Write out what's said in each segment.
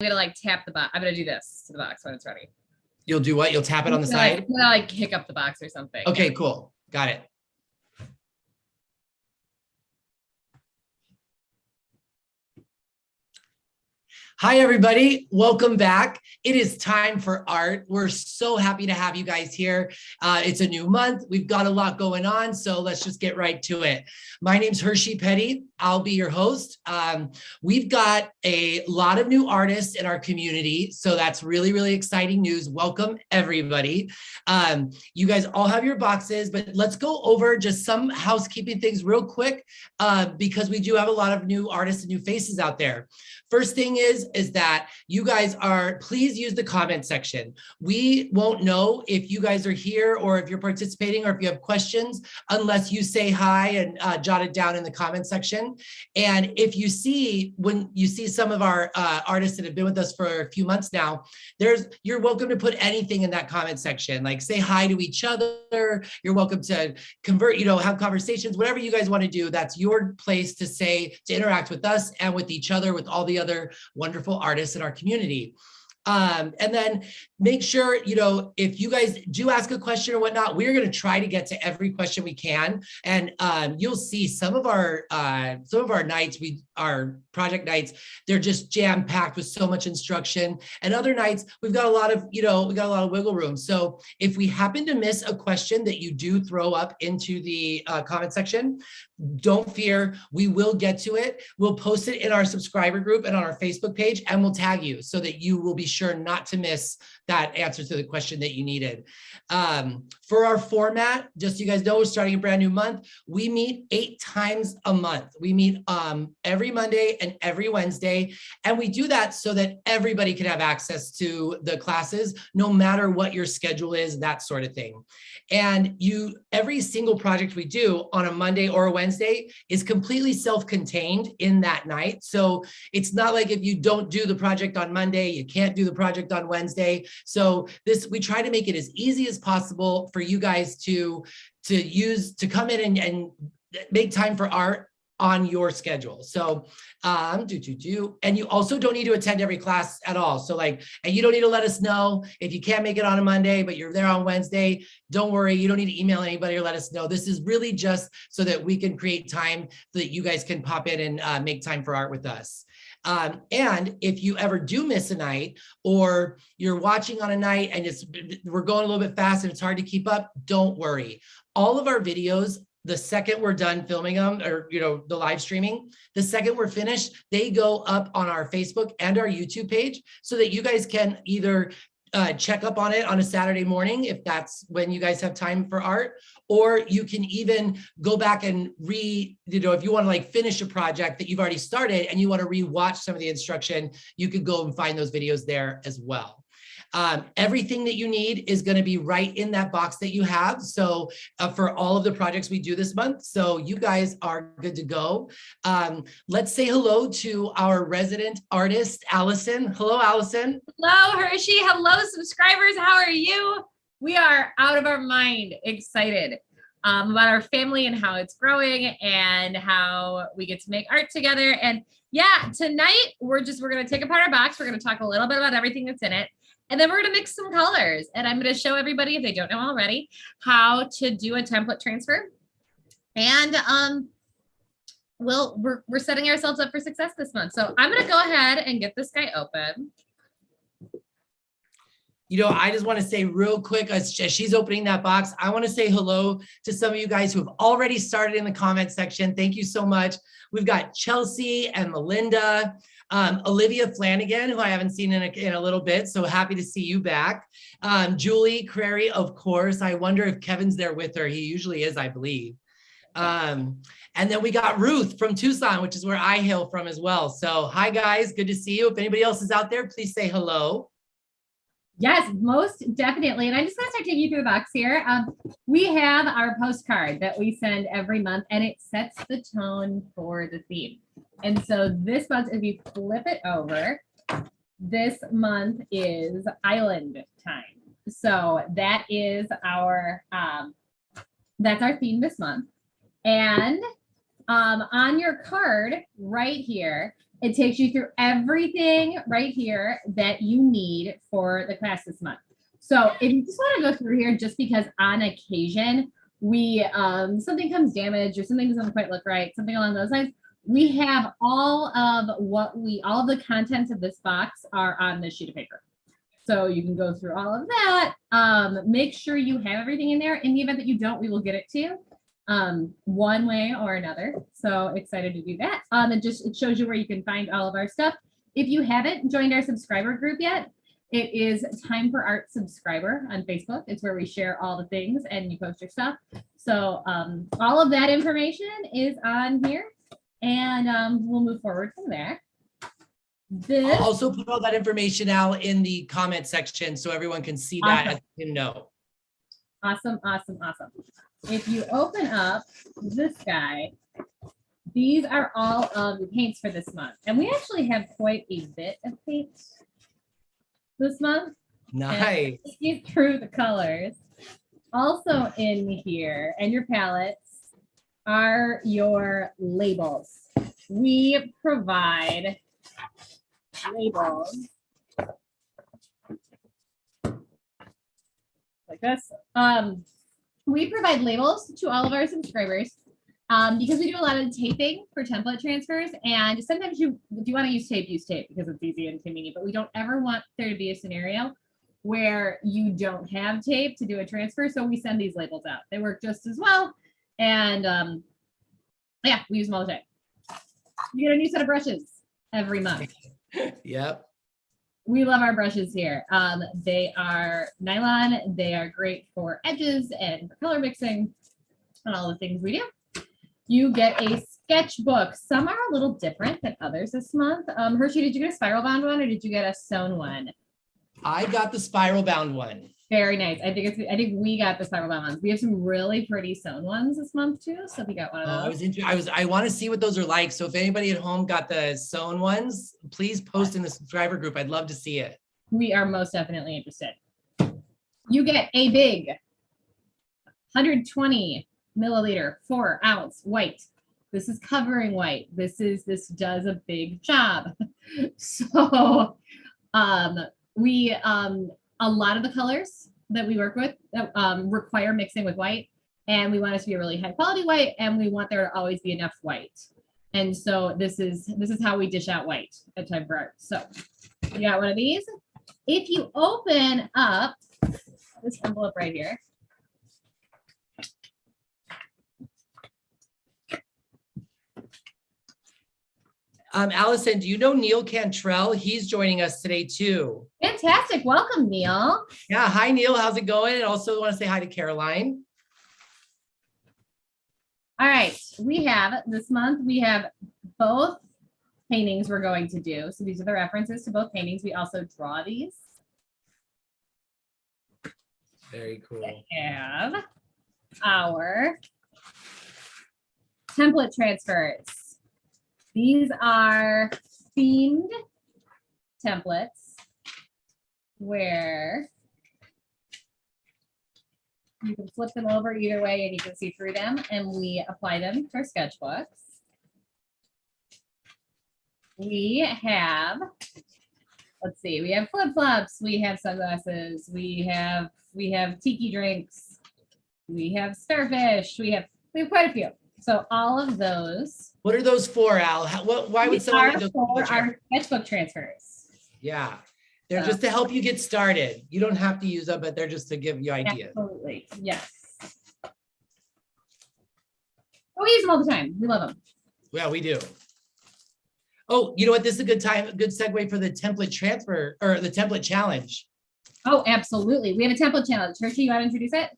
gonna like tap the box. I'm gonna do this to the box when it's ready. You'll do what? You'll tap it on the side? I'm gonna like kick up the box or something. Okay, cool. Got it. Hi, everybody. Welcome back. It is time for art. We're so happy to have you guys here. It's a new month. We've got a lot going on, so let's just get right to it. My name's Hershey Petty. I'll be your host. We've got a lot of new artists in our community, so that's really, really exciting news. Welcome, everybody. You guys all have your boxes, but let's go over just some housekeeping things real quick because we do have a lot of new artists and new faces out there. First thing is that you guys please use the comment section. We won't know if you guys are here or if you're participating or if you have questions unless you say hi and jot it down in the comment section. And if you see, when you see some of our artists that have been with us for a few months now, you're welcome to put anything in that comment section, like say hi to each other. You're welcome to have conversations, whatever you guys want to do. That's your place to interact with us and with each other, with all the other wonderful artists in our community. And then make sure, if you guys do ask a question or whatnot, we're going to try to get to every question we can. And you'll see some of our nights, our project nights, they're just jam packed with so much instruction. And other nights we've got a lot of, wiggle room. So if we happen to miss a question that you do throw up into the comment section, don't fear, we will get to it. We'll post it in our subscriber group and on our Facebook page, and we'll tag you so that you will be sure not to miss that answer to the question that you needed. For our format, just so you guys know, we're starting a brand new month. We meet 8 times a month. We meet every Monday and every Wednesday. And we do that so that everybody can have access to the classes, no matter what your schedule is, that sort of thing. And every single project we do on a Monday or a Wednesday is completely self-contained in that night. So it's not like if you don't do the project on Monday, you can't do the project on Wednesday. So we try to make it as easy as possible for you guys to come in and make time for art on your schedule. So and you also don't need to attend every class at all. So and you don't need to let us know if you can't make it on a Monday, but you're there on Wednesday. Don't worry, you don't need to email anybody or let us know. This is really just so that we can create time so that you guys can pop in and make time for art with us. And if you ever do miss a night, or you're watching on a night and we're going a little bit fast and it's hard to keep up, don't worry. All of our videos, the second we're done filming them, or the live streaming, the second we're finished, they go up on our Facebook and our YouTube page so that you guys can either check up on it on a Saturday morning if that's when you guys have time for art, or you can even go back and if you want to finish a project that you've already started and you want to re-watch some of the instruction, you could go and find those videos there as well. Everything that you need is going to be right in that box that you have. So for all of the projects we do this month, so you guys are good to go. Let's say hello to our resident artist, Allison. Hello, Allison. Hello, Hershey. Hello, subscribers. How are you? We are out of our mind excited about our family and how it's growing and how we get to make art together. And yeah, tonight we're going to take apart our box. We're going to talk a little bit about everything that's in it. And then we're going to mix some colors. And I'm going to show everybody, if they don't know already, how to do a template transfer. And we're setting ourselves up for success this month. So I'm going to go ahead and get this guy open. I just want to say real quick, as she's opening that box, I want to say hello to some of you guys who have already started in the comment section. Thank you so much. We've got Chelsea and Melinda, Olivia Flanagan, who I haven't seen in a little bit, so happy to see you back. Julie Crary, of course. I wonder if Kevin's there with her. He usually is, I believe. And then we got Ruth from Tucson, which is where I hail from as well. So hi, guys. Good to see you. If anybody else is out there, please say hello. Yes, most definitely. And I'm just going to start taking you through the box here. We have our postcard that we send every month, and it sets the tone for the theme. And so this month, if you flip it over, this month is Island Time. So that is that's our theme this month. And on your card right here, It takes you through everything right here that you need for the class this month. So if you just want to go through here, just because on occasion we something comes damaged or something doesn't quite look right, something along those lines, we have all of the contents of this box are on this sheet of paper. So you can go through all of that. Make sure you have everything in there. In the event that you don't, we will get it to you one way or another. So excited to do that. It shows you where you can find all of our stuff. If you haven't joined our subscriber group yet, it is Time for Art Subscriber on Facebook. It's where we share all the things and you post your stuff. So all of that information is on here, and we'll move forward from there. I'll also put all that information out in the comment section so everyone can see that and know. Awesome, awesome, awesome. If you open up this guy, these are all of the paints for this month. And we actually have quite a bit of paint this month. Nice. Get through the colors. Also in here, and your palettes, are your labels. We provide labels like this. We provide labels to all of our subscribers because we do a lot of taping for template transfers, and sometimes if you want to use tape because it's easy and convenient, but we don't ever want there to be a scenario where you don't have tape to do a transfer, so we send these labels out. They work just as well, and yeah, we use them all the time. You get a new set of brushes every month. Yep. We love our brushes here. They are nylon. They are great for edges and for color mixing and all the things we do. You get a sketchbook. Some are a little different than others this month. Hershey, did you get a spiral bound one or did you get a sewn one? I got the spiral bound one. Very nice. I think we got the spiral bound ones. We have some really pretty sewn ones this month too. So we got one of those. I want to see what those are like. So if anybody at home got the sewn ones, please post in the subscriber group. I'd love to see it. We are most definitely interested. You get a big 120 milliliter 4 ounce white. This is covering white. This does a big job. So a lot of the colors that we work with require mixing with white, and we want it to be a really high quality white, and we want there to always be enough white. And so this is how we dish out white at Time for Art. So you got one of these. If you open up this envelope right here, Allison, do you know Neil Cantrell? He's joining us today too. Fantastic. Welcome, Neil. Yeah. Hi, Neil. How's it going? And also want to say hi to Caroline. All right. This month, we have both paintings we're going to do. So these are the references to both paintings. We also draw these. Very cool. We have our template transfers. These are themed templates where you can flip them over either way and you can see through them, and we apply them to our sketchbooks. We have, let's see, we have flip-flops, we have sunglasses, we have tiki drinks, we have starfish, we have quite a few. So all of those. What are those for, Al? Why would someone need those for our sketchbook transfers? Yeah, they're just to help you get started. You don't have to use them, but they're just to give you ideas. Absolutely, yes. We use them all the time. We love them. Yeah, we do. Oh, you know what? This is a good segue for the template transfer or the template challenge. Oh, absolutely. We have a template challenge. Hershey, you want to introduce it?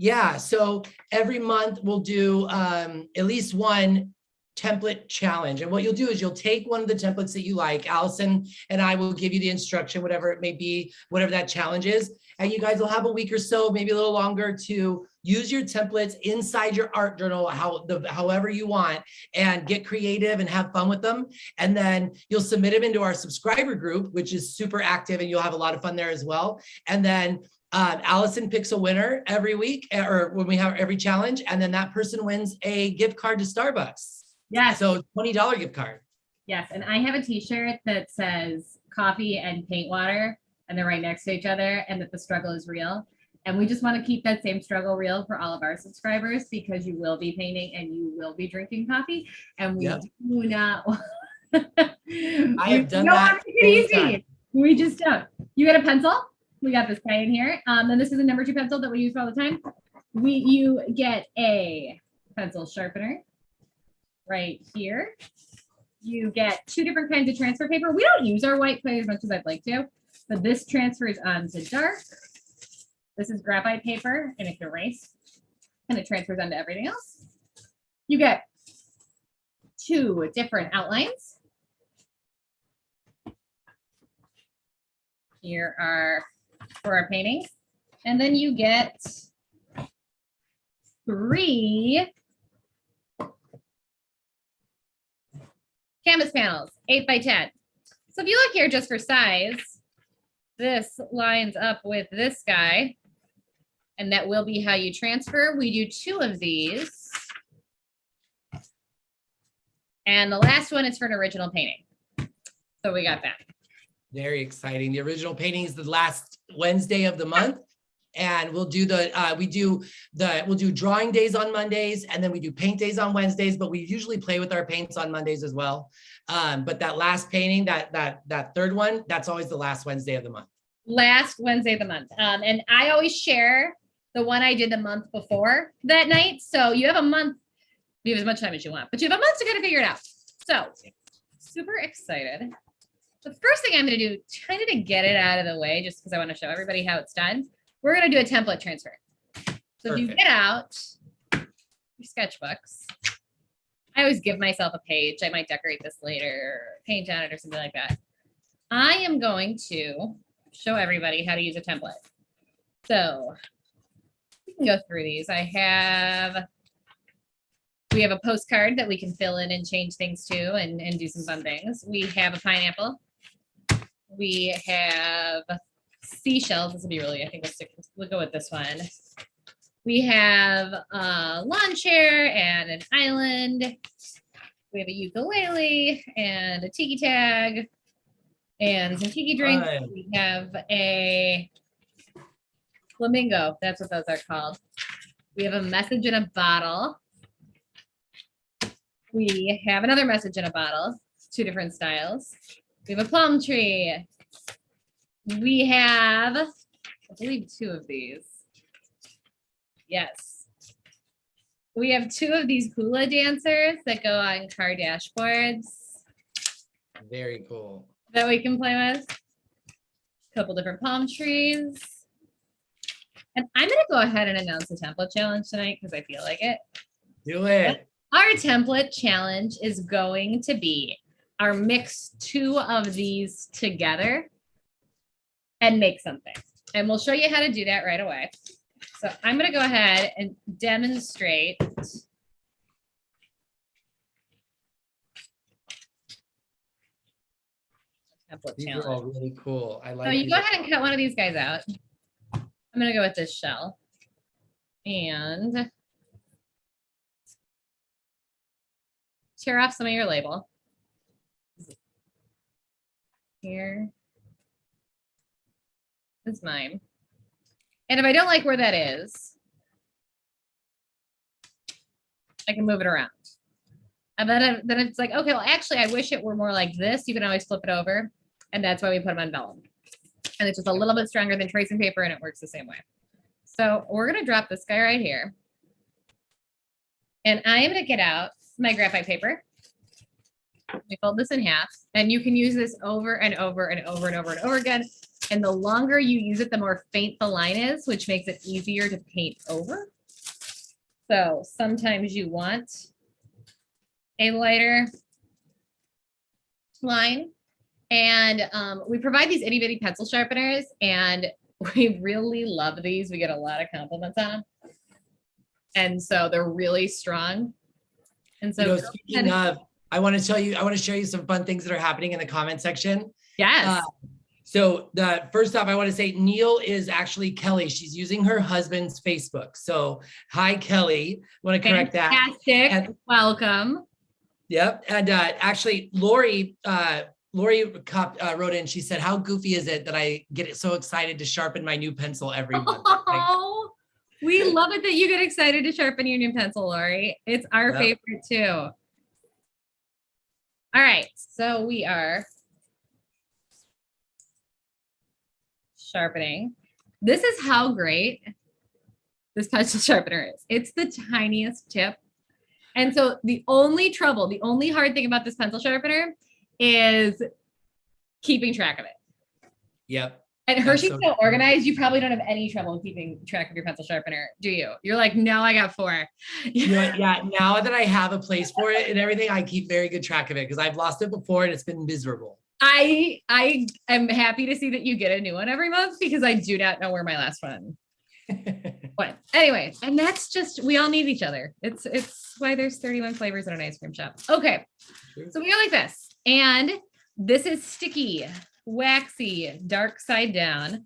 Yeah, so every month we'll do at least one template challenge. And what you'll do is you'll take one of the templates that you like. Allison and I will give you the instruction, whatever it may be, whatever that challenge is. And you guys will have a week or so, maybe a little longer, to use your templates inside your art journal, however you want, and get creative and have fun with them. And then you'll submit them into our subscriber group, which is super active, and you'll have a lot of fun there as well. And then Allison picks a winner every week, or when we have every challenge, and then that person wins a gift card to Starbucks. Yeah. So $20 gift card. Yes, and I have a t-shirt that says coffee and paint water, and they're right next to each other, and that the struggle is real. And we just want to keep that same struggle real for all of our subscribers, because you will be painting and you will be drinking coffee, and we Yep. do not I have done don't that want to make it many easy. times. We just don't. You got a pencil? We got this guy in here. And this is a number 2 pencil that we use all the time. You get a pencil sharpener right here. You get 2 different kinds of transfer paper. We don't use our white quite as much as I'd like to, but this transfers onto dark. This is graphite paper, and it can erase, and it transfers onto everything else. You get 2 different outlines. Here are for our paintings. And then you get 3 canvas panels, 8 by 10. So if you look here just for size, this lines up with this guy, and that will be how you transfer. We do 2 of these. And the last one is for an original painting. So we got that. Very exciting. The original painting is the last Wednesday of the month. And we'll do we'll do drawing days on Mondays, and then we do paint days on Wednesdays, but we usually play with our paints on Mondays as well. But that last painting, that third one, that's always the last Wednesday of the month. Last Wednesday of the month. And I always share the one I did the month before that night. So you have a month, you have as much time as you want, but you have a month to kind of figure it out. So super excited. The first thing I'm going to do, kind of to get it out of the way, just because I want to show everybody how it's done, we're going to do a template transfer. So If you get out your sketchbooks, I always give myself a page. I might decorate this later, or paint on it or something like that. I am going to show everybody how to use a template. So we can go through these. We have a postcard that we can fill in and change things to, and do some fun things. We have a pineapple. We have seashells. This will be really, I think we'll go with this one. We have a lawn chair and an island. We have a ukulele and a tiki tag and some tiki drinks. We have a flamingo. That's what those are called. We have a message in a bottle. We have another message in a bottle, 2 different styles. We have a palm tree. We have, I believe, 2 of these. Yes. We have 2 of these hula dancers that go on car dashboards. Very cool. That we can play with. A couple different palm trees. And I'm going to go ahead and announce the template challenge tonight because I feel like it. Do it. Our template challenge is going to be our mix 2 of these together and make something. And we'll show you how to do that right away. So I'm going to go ahead and demonstrate. Template These challenge. are all really cool. I like. So you go ahead and cut one of these guys out. I'm going to go with this shell. And tear off some of your label. Here is mine. And if I don't like where that is, I can move it around. And then it's like, okay, well, actually, I wish it were more like this. You can always flip it over. And that's why we put them on vellum. And it's just a little bit stronger than tracing paper, and it works the same way. So we're going to drop this guy right here. And I am going to get out my graphite paper. We fold this in half, and you can use this over and over and over and over and over again. And the longer you use it, the more faint the line is, which makes it easier to paint over. So sometimes you want a lighter line. And we provide these itty bitty pencil sharpeners, and we really love these. We get a lot of compliments on them. And so they're really strong. And so speaking of, I want to show you some fun things that are happening in the comment section. Yes. So first off, I want to say Neil is actually Kelly. She's using her husband's Facebook. So hi, Kelly. I want to correct that. Fantastic. Welcome. Yep. And actually, Lori wrote in, she said, how goofy is it that I get so excited to sharpen my new pencil every month? Oh, we love it that you get excited to sharpen your new pencil, Lori. It's our favorite too. All right, so we are sharpening. This is how great this pencil sharpener is. It's the tiniest tip. And so the only hard thing about this pencil sharpener is keeping track of it. Yep. And Hershey's so organized, you probably don't have any trouble keeping track of your pencil sharpener, do you? You're like, no, I got 4. Yeah, now that I have a place for it and everything, I keep very good track of it because I've lost it before and it's been miserable. I am happy to see that you get a new one every month because I do not know where my last one went. Anyway, and that's just, we all need each other. It's why there's 31 flavors in an ice cream shop. Okay, so we go like this. And this is sticky, waxy, dark side down.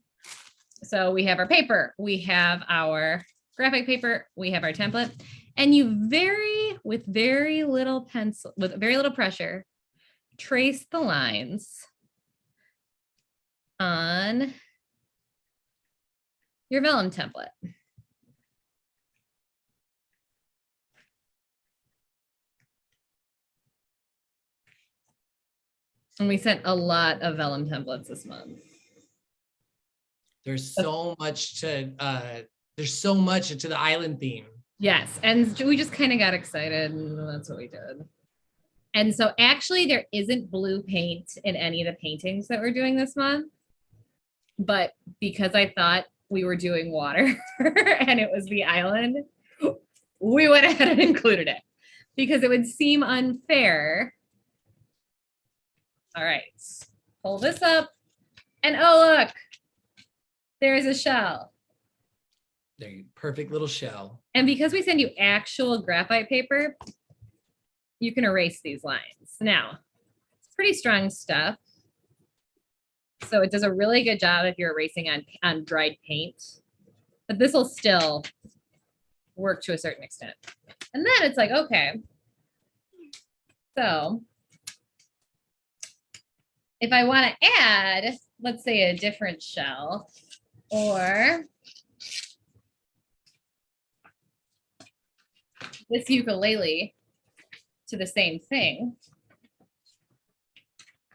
So we have our paper, we have our graphic paper, we have our template, and you with very little pressure, trace the lines on your vellum template. And we sent a lot of vellum templates this month. There's so much to the island theme. Yes, and we just kind of got excited and that's what we did. And so actually there isn't blue paint in any of the paintings that we're doing this month. But because I thought we were doing water and it was the island, we went ahead and included it because it would seem unfair. All right, pull this up and oh, look, there's a shell. There you go. Perfect little shell. And because we send you actual graphite paper, you can erase these lines. Now, it's pretty strong stuff. So it does a really good job if you're erasing on dried paint, but this will still work to a certain extent. And then it's like, okay, so if I want to add, let's say a different shell or this ukulele to the same thing,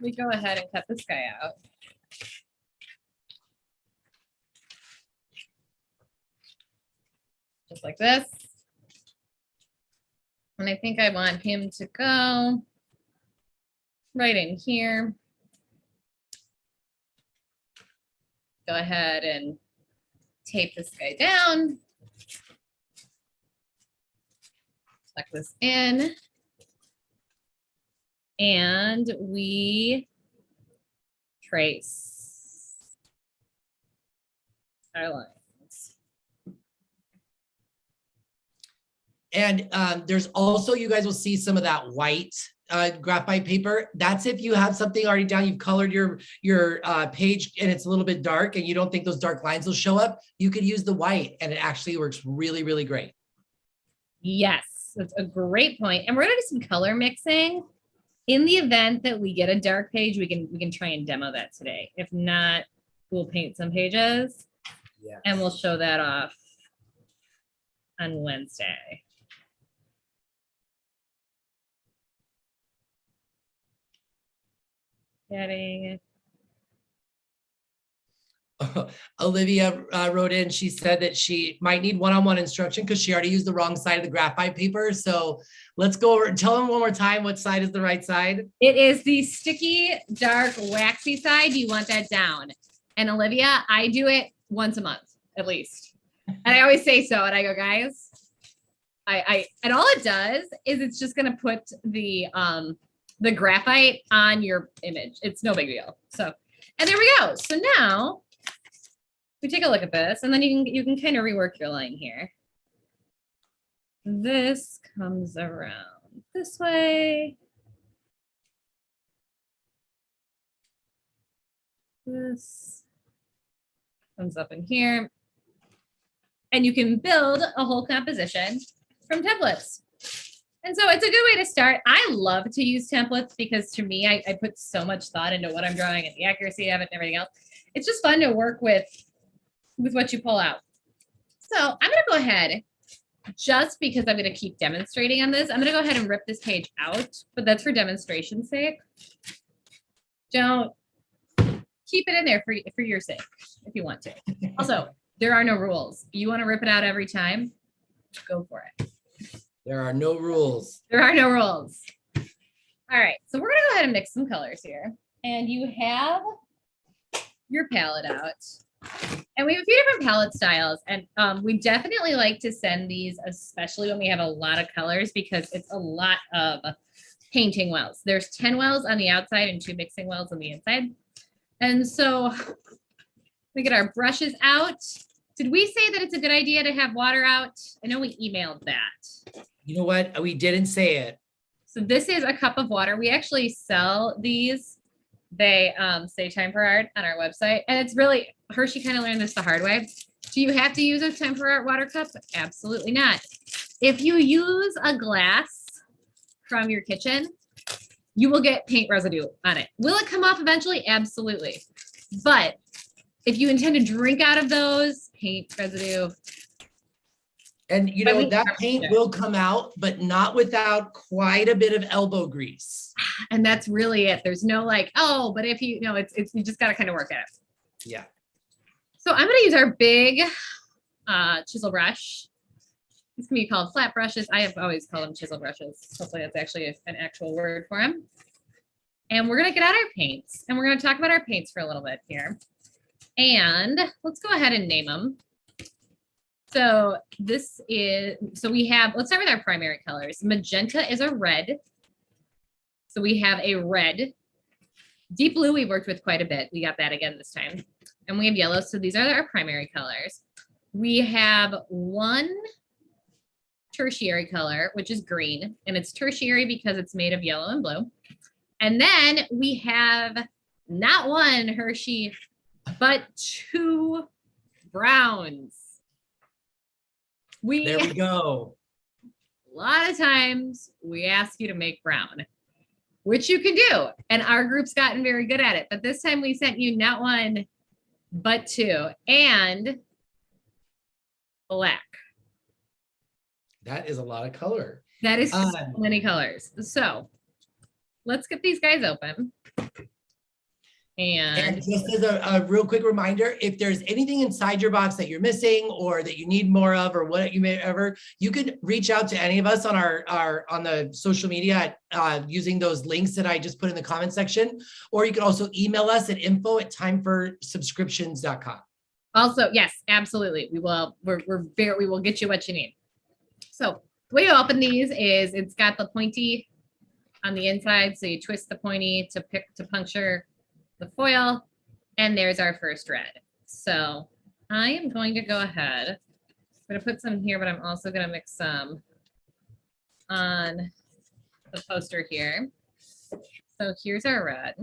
we go ahead and cut this guy out. Just like this. And I think I want him to go right in here. Go ahead and tape this guy down. Tuck this in. And we trace our lines. And there's also, you guys will see some of that white graphite paper. That's if you have something already down, you've colored your page and it's a little bit dark and you don't think those dark lines will show up, you could use the white and it actually works really, really great. Yes, that's a great point. And we're gonna do some color mixing. In the event that we get a dark page, we can try and demo that today. If not, we'll paint some pages and we'll show that off on Wednesday. Getting Olivia wrote in, she said that she might need one-on-one instruction because she already used the wrong side of the graphite paper. So let's go over and tell them one more time what side is the right side. It is the sticky, dark, waxy side. You want that down. And Olivia, I do it once a month at least. And I always say so. And I go, guys, and all it does is it's just gonna put the graphite on your image. It's no big deal. So, and there we go. So now we take a look at this and then you can kind of rework your line here. This comes around this way. This comes up in here. And you can build a whole composition from templates. And so it's a good way to start. I love to use templates because to me, I put so much thought into what I'm drawing and the accuracy of it and everything else. It's just fun to work with what you pull out. So I'm going to go ahead, just because I'm going to keep demonstrating on this, I'm going to go ahead and rip this page out, but that's for demonstration's sake. Don't keep it in there for your sake if you want to. Also, there are no rules. You want to rip it out every time, go for it. There are no rules. There are no rules. All right, so we're gonna go ahead and mix some colors here. And you have your palette out. And we have a few different palette styles. And we definitely like to send these, especially when we have a lot of colors, because it's a lot of painting wells. There's 10 wells on the outside and 2 mixing wells on the inside. And so we get our brushes out. Did we say that it's a good idea to have water out? I know we emailed that. You know what? We didn't say it. So this is a cup of water. We actually sell these. They say Time for Art on our website. And it's really, Hershey kind of learned this the hard way. Do you have to use a Time for Art water cup? Absolutely not. If you use a glass from your kitchen, you will get paint residue on it. Will it come off eventually? Absolutely. But if you intend to drink out of those, paint residue. And you know, that paint will come out, but not without quite a bit of elbow grease. And that's really it. There's no like, oh, but if you know, it's you just got to kind of work at it. Yeah. So I'm going to use our big chisel brush. These can be called flat brushes. I have always called them chisel brushes. Hopefully that's actually an actual word for them. And we're going to get out our paints, and we're going to talk about our paints for a little bit here. And let's go ahead and name them. So this is, so we have, let's start with our primary colors. Magenta is a red. So we have a red. Deep blue we've worked with quite a bit. We got that again this time. And we have yellow. So these are our primary colors. We have one tertiary color, which is green. And it's tertiary because it's made of yellow and blue. And then we have not one Hershey, but 2 browns. There we go. A lot of times we ask you to make brown, which you can do. And our group's gotten very good at it. But this time we sent you not 1, but 2, and black. That is a lot of color. That is so many colors. So let's get these guys open. And just as a real quick reminder, if there's anything inside your box that you're missing or that you need more of, or what you may ever, you can reach out to any of us on on the social media using those links that I just put in the comment section, or you can also email us at info@timeforsubscriptions.com. Also, yes, absolutely. We will get you what you need. So the way you open these is it's got the pointy on the inside. So you twist the pointy to puncture the foil, and there's our first red. So I am going to go ahead. I'm going to put some here, but I'm also going to mix some on the poster here. So here's our red.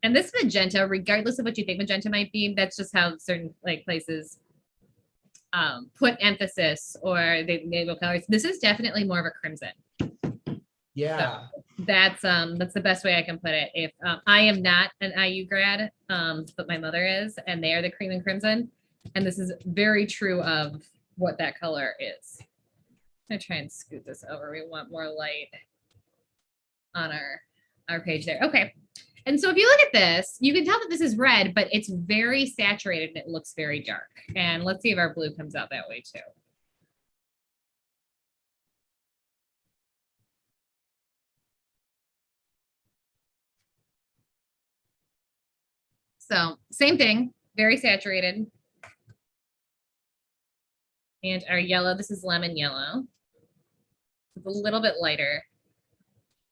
And this magenta, regardless of what you think magenta might be, that's just how certain like places put emphasis, or they go colors. This is definitely more of a crimson. Yeah. So that's the best way I can put it. If I am not an IU grad, but my mother is, and they are the cream and crimson, and this is very true of what that color is. I'm gonna try and scoot this over. We want more light on our page there. Okay. And so if you look at this, you can tell that this is red, but it's very saturated and it looks very dark. And let's see if our blue comes out that way too. So same thing, very saturated. And our yellow, this is lemon yellow. It's a little bit lighter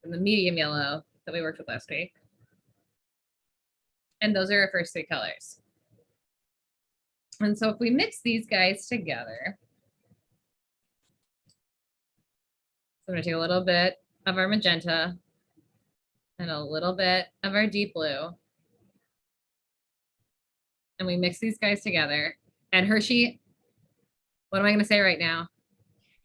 than the medium yellow that we worked with last week. And those are our first 3 colors. And so if we mix these guys together, so I'm gonna take a little bit of our magenta and a little bit of our deep blue. And we mix these guys together. And Hershey, what am I gonna say right now?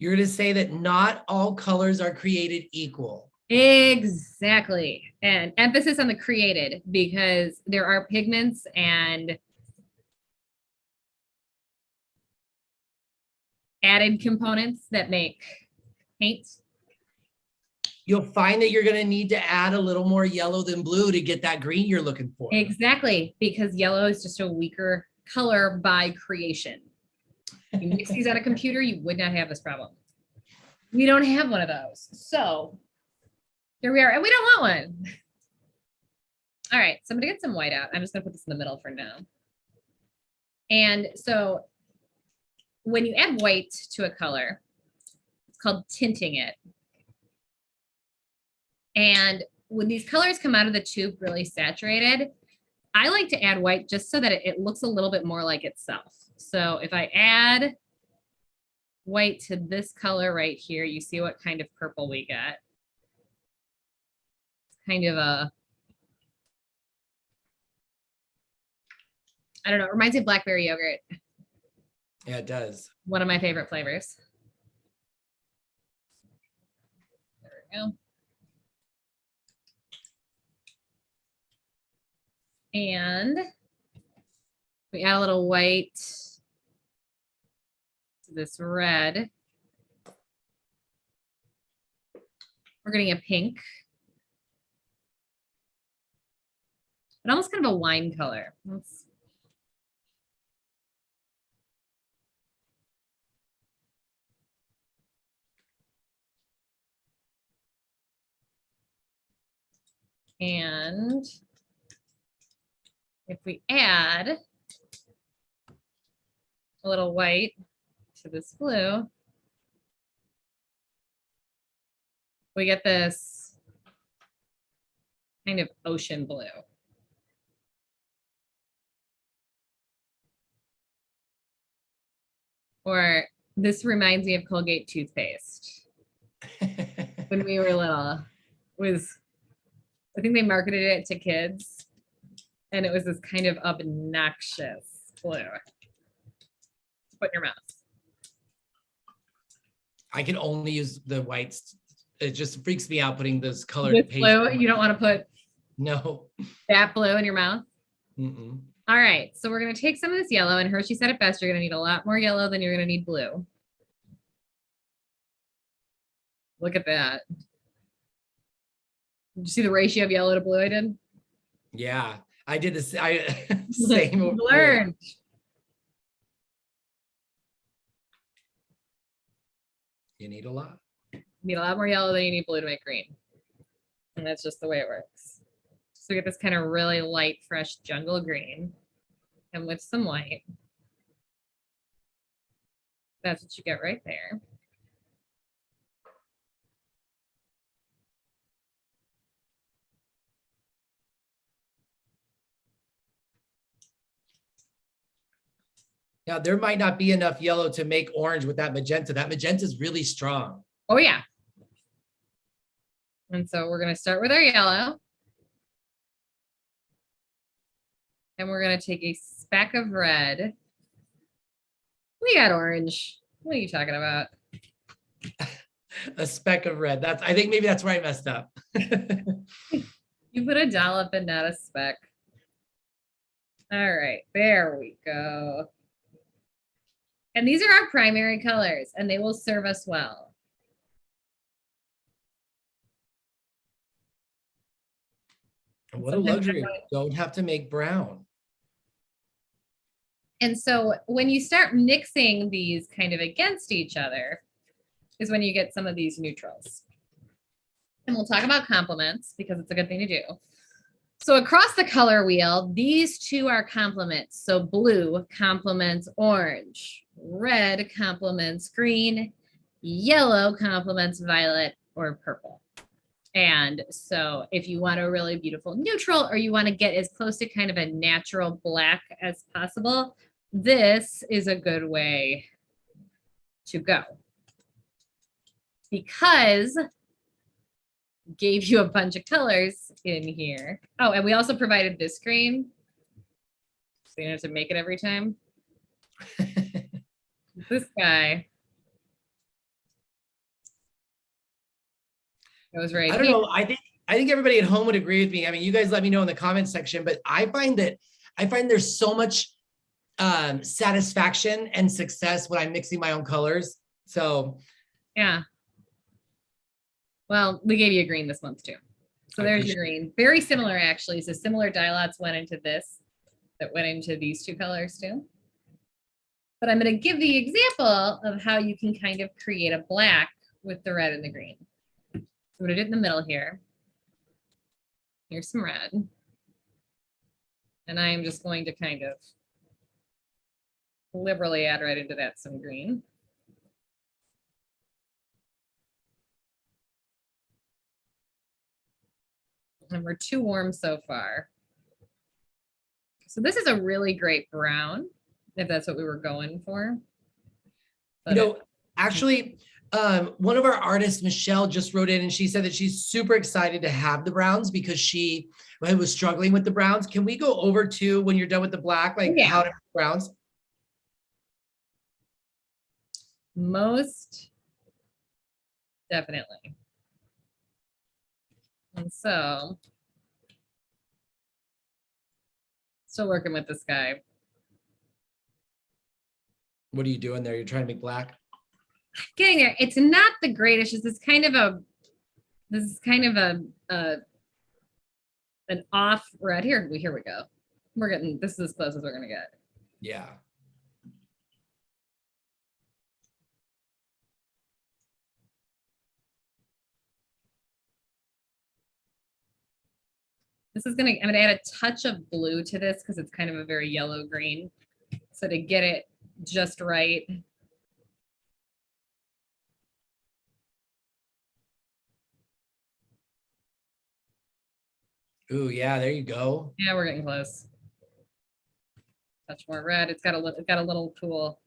You're going to say that not all colors are created equal. Exactly. And emphasis on the created, because there are pigments and added components that make paint. You'll find that you're going to need to add a little more yellow than blue to get that green you're looking for. Exactly, because yellow is just a weaker color by creation. You mix these on a computer, you would not have this problem. We don't have one of those. So here we are, and we don't want one. All right, so I'm gonna get some white out. I'm just gonna put this in the middle for now. And so when you add white to a color, it's called tinting it. And when these colors come out of the tube really saturated, I like to add white just so that it looks a little bit more like itself. So if I add white to this color right here, you see what kind of purple we get. Kind of a, I don't know, it reminds me of blackberry yogurt. Yeah, it does. One of my favorite flavors. There we go. And we add a little white to this red. We're getting a pink. But almost kind of a wine color. And if we add a little white to this blue, we get this kind of ocean blue. Or this reminds me of Colgate toothpaste. When we were little, I think they marketed it to kids, and it was this kind of obnoxious blue to put in your mouth. I can only use the whites. It just freaks me out putting this colored paste. Blue, you don't want to put that blue in your mouth? Mm-mm. All right, so we're going to take some of this yellow, and Hershey said it best, you're going to need a lot more yellow than you're going to need blue. Look at that. Did you see the ratio of yellow to blue I did? Yeah, I did this. Same. Learned. You need a lot. You need a lot more yellow than you need blue to make green. And that's just the way it works. So we get this kind of really light, fresh jungle green. And with some white. That's what you get right there. Now, there might not be enough yellow to make orange with that magenta. That magenta is really strong. Oh, yeah. And so we're going to start with our yellow. And we're going to take a speck of red. We got orange. What are you talking about? A speck of red. I think maybe that's where I messed up. You put a dollop and not a speck. All right, there we go. And these are our primary colors, and they will serve us well. What a luxury. Don't have to make brown. And so when you start mixing these kind of against each other is when you get some of these neutrals. And we'll talk about complements because it's a good thing to do. So across the color wheel, these two are complements. So blue complements orange, red complements green, yellow complements violet or purple. And so if you want a really beautiful neutral or you want to get as close to kind of a natural black as possible, this is a good way to go. Because gave you a bunch of colors in here. Oh, and we also provided this green. So you don't have to make it every time. This guy Goes right I don't here. know. I think everybody at home would agree with me. I mean, you guys let me know in the comment section, but I find there's so much satisfaction and success when I'm mixing my own colors. So Yeah. Well, we gave you a green this month too. So there's your green. Very similar actually. So similar dye lots went into this that went into these two colors too. But I'm going to give the example of how you can kind of create a black with the red and the green. So I'm going to do it in the middle here. Here's some red. And I'm just going to kind of liberally add right into that some green. And we're too warm so far. So this is a really great brown, if that's what we were going for. But you know, actually, one of our artists, Michelle, just wrote in and she said that she's super excited to have the browns because she was struggling with the browns. Can we go over to when you're done with the black, like how to make browns? Most definitely. And so, still working with this guy. What are you doing there? You're trying to make black? Getting there. It's not the greatest. This is kind of an off red. Here we go. We're getting, this is as close as we're gonna get. Yeah. This is I'm gonna add a touch of blue to this because it's kind of a very yellow green. So to get it just right. Ooh, yeah, there you go. Yeah, we're getting close. Touch more red. It's got a little pool.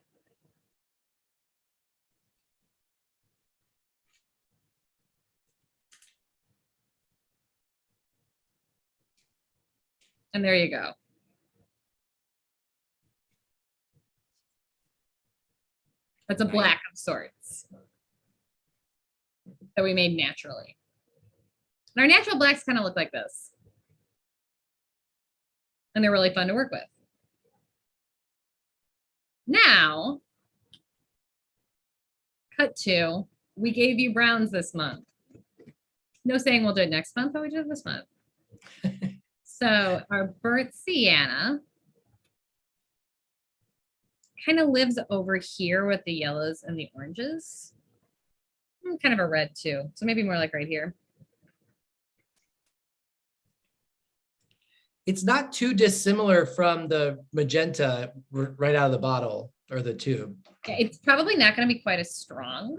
And there you go. That's a black of sorts that we made naturally. And our natural blacks kind of look like this. And they're really fun to work with. Now, cut to, we gave you browns this month. No saying we'll do it next month, but we did it this month. So our burnt sienna kind of lives over here with the yellows and the oranges. Kind of a red too. So maybe more like right here. It's not too dissimilar from the magenta right out of the bottle or the tube. Yeah, it's probably not going to be quite as strong.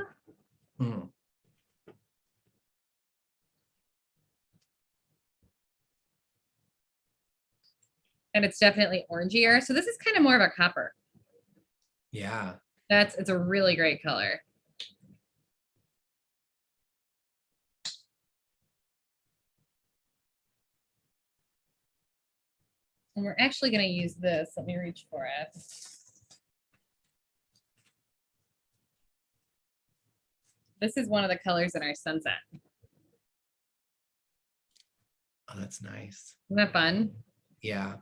And it's definitely orangier. So this is kind of more of a copper. Yeah. It's a really great color. And we're actually going to use this. Let me reach for it. This is one of the colors in our sunset. Oh, that's nice. Isn't that fun? Yeah.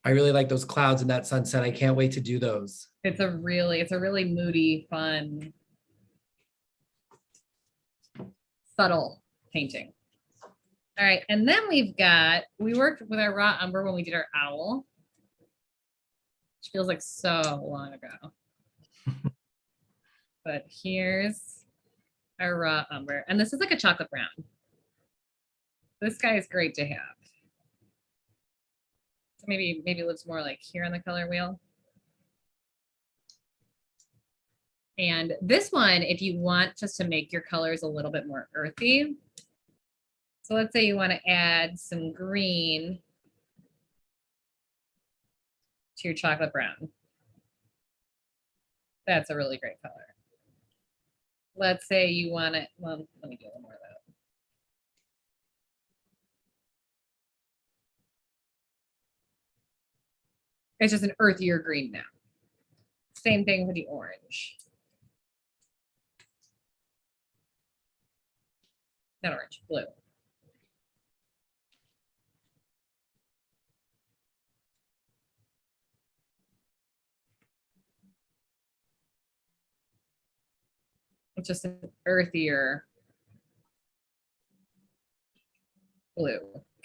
I really like those clouds in that sunset. I can't wait to do those. It's a really moody, fun, subtle painting. All right, and then we worked with our raw umber when we did our owl, which feels like so long ago. But here's our raw umber, and this is like a chocolate brown. This guy is great to have. So maybe lives more like here on the color wheel. And this one, if you want just to make your colors a little bit more earthy. So let's say you want to add some green to your chocolate brown. That's a really great color. Let's say you want it, well, let me do a little more of that. It's just an earthier green now. Same thing with the orange. not orange, blue. It's just an earthier blue,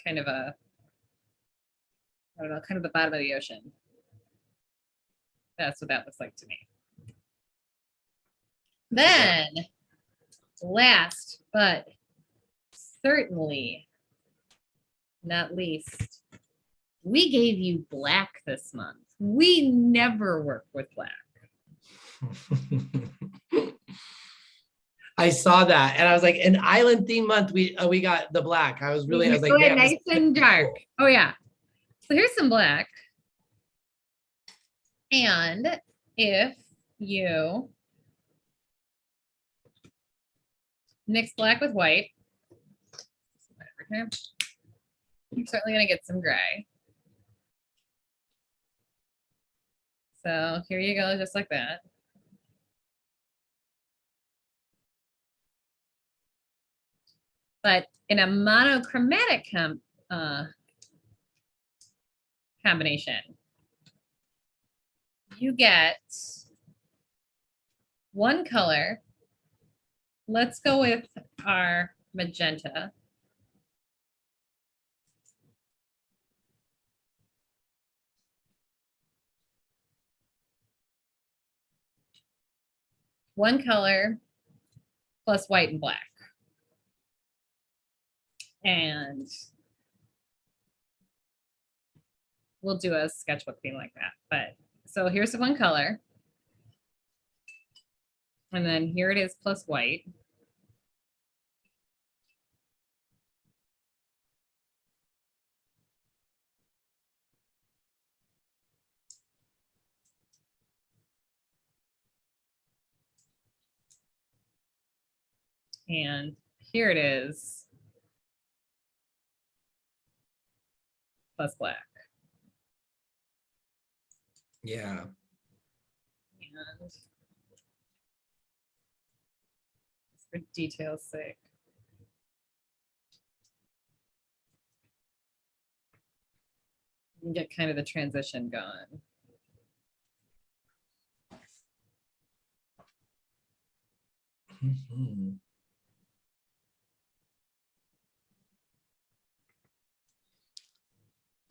kind of a, I don't know, kind of the bottom of the ocean. That's what that looks like to me. Then, last but certainly not least, we gave you black this month. We never work with black. I saw that and I was like, an island theme month, we got the black. I was like, man, nice and dark. Oh yeah. So here's some black. And if you mix black with white, you're certainly going to get some gray. So here you go, just like that. But in a monochromatic combination, you get one color. Let's go with our magenta. One color plus white and black. And we'll do a sketchbook theme like that. But so here's the one color. And then here it is plus white. And here it is plus black. Yeah. And for detail's sake. You can get kind of the transition going. Mm-hmm.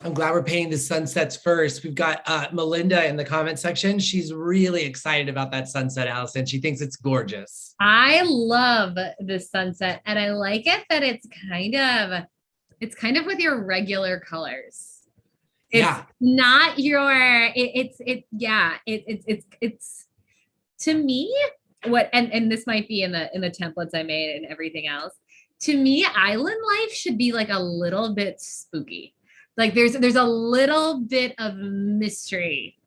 I'm glad we're painting the sunsets first. We've got Melinda in the comment section. She's really excited about that sunset, Allison. She thinks it's gorgeous. I love this sunset, and I like it that it's kind of with your regular colors. It's not your it's to me what and this might be in the templates I made and everything else. To me, island life should be like a little bit spooky. Like there's a little bit of mystery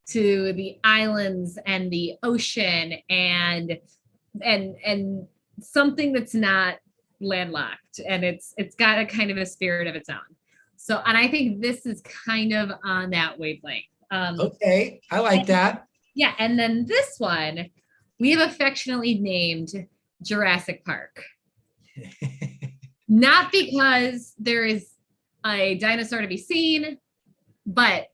to the islands and the ocean and something that's not landlocked, and it's got a kind of a spirit of its own. So, and I think this is kind of on that wavelength. Okay, I like that. Yeah, and then this one we have affectionately named Jurassic Park. Not because there is a dinosaur to be seen, but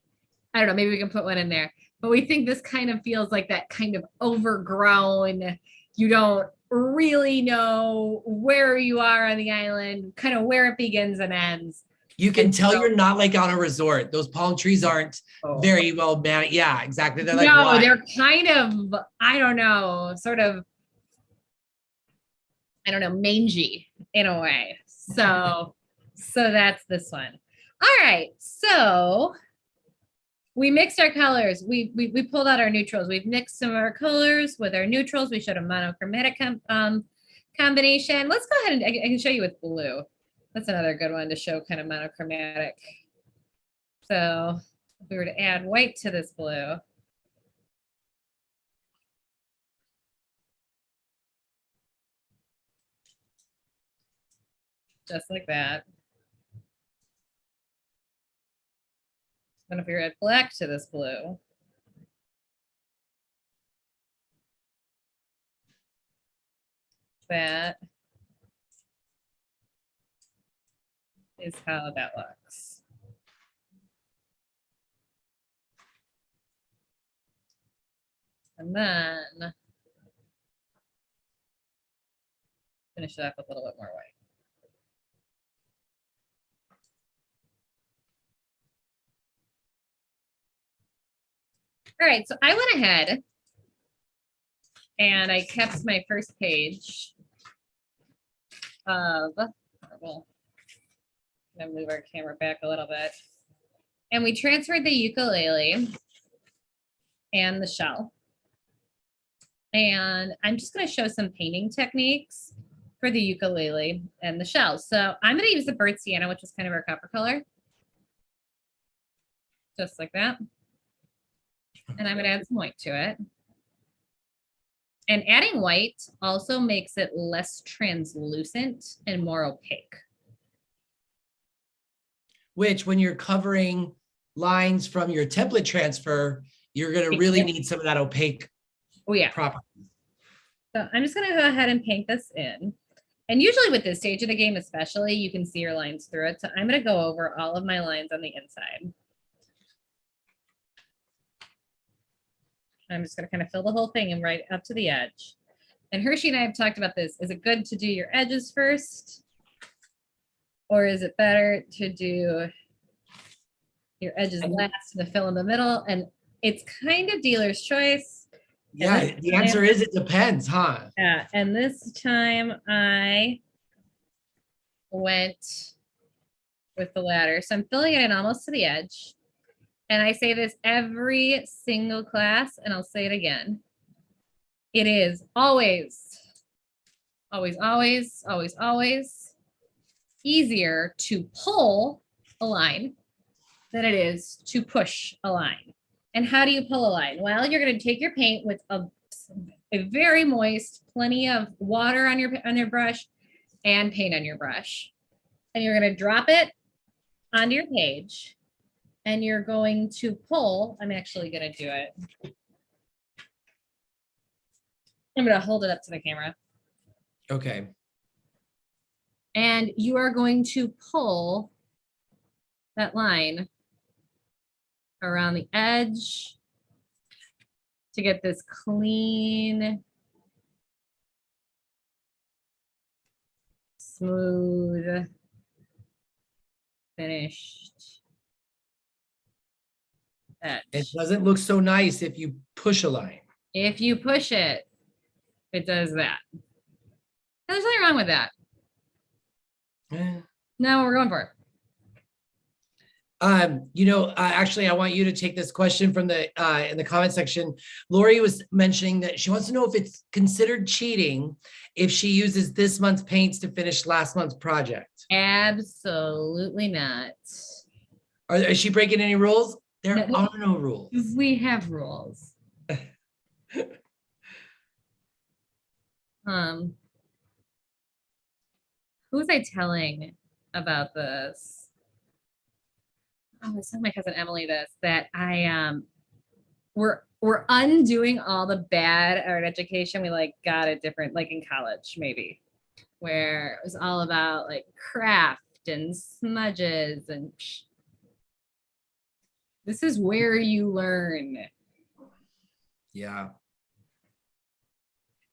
I don't know, maybe we can put one in there. But we think this kind of feels like that kind of overgrown, you don't really know where you are on the island, kind of where it begins and ends. You can tell you're not like on a resort. Those palm trees aren't very well managed. Yeah, exactly. They're like, no, they're kind of, I don't know, sort of, I don't know, mangy in a way. So that's this one. All right, so we mixed our colors. We pulled out our neutrals. We've mixed some of our colors with our neutrals. We showed a monochromatic combination. Let's go ahead and I can show you with blue. That's another good one to show kind of monochromatic. So if we were to add white to this blue, just like that. And if we add black to this blue, that, is how that looks. And then finish it up with a little bit more white. All right, so I went ahead and I kept my first page of, well, I'm gonna move our camera back a little bit. And we transferred the ukulele and the shell. And I'm just gonna show some painting techniques for the ukulele and the shell. So I'm gonna use the bird sienna, which is kind of our copper color. Just like that. And I'm gonna add some white to it. And adding white also makes it less translucent and more opaque. Which, when you're covering lines from your template transfer, you're going to really need some of that opaque properties. So I'm just going to go ahead and paint this in. And usually with this stage of the game especially, you can see your lines through it. So I'm going to go over all of my lines on the inside. I'm just going to kind of fill the whole thing and right up to the edge. And Hershey and I have talked about this. Is it good to do your edges first? Or is it better to do your edges last and to fill in the middle? And it's kind of dealer's choice. Yeah, the answer is it depends, huh? Yeah, and this time I went with the latter. So I'm filling it in almost to the edge. And I say this every single class, and I'll say it again. It is always, always, always, always, always easier to pull a line than it is to push a line. And how do you pull a line? Well, you're going to take your paint with a very moist, plenty of water on your brush and paint on your brush. And you're going to drop it onto your page. And you're going to pull, I'm actually going to do it. I'm going to hold it up to the camera. Okay. And you are going to pull that line around the edge to get this clean, smooth, finished edge. It doesn't look so nice if you push a line. If you push it, it does that. And there's nothing wrong with that. No, we're going for it. Actually, I want you to take this question from the in the comment section. Lori was mentioning that she wants to know if it's considered cheating if she uses this month's paints to finish last month's project. Absolutely not. Is she breaking any rules? There are no rules. We have rules. Who was I telling about this? I was telling my cousin Emily this, that we're undoing all the bad art education we got at different, in college maybe, where it was all about craft and smudges, and this is where you learn. Yeah.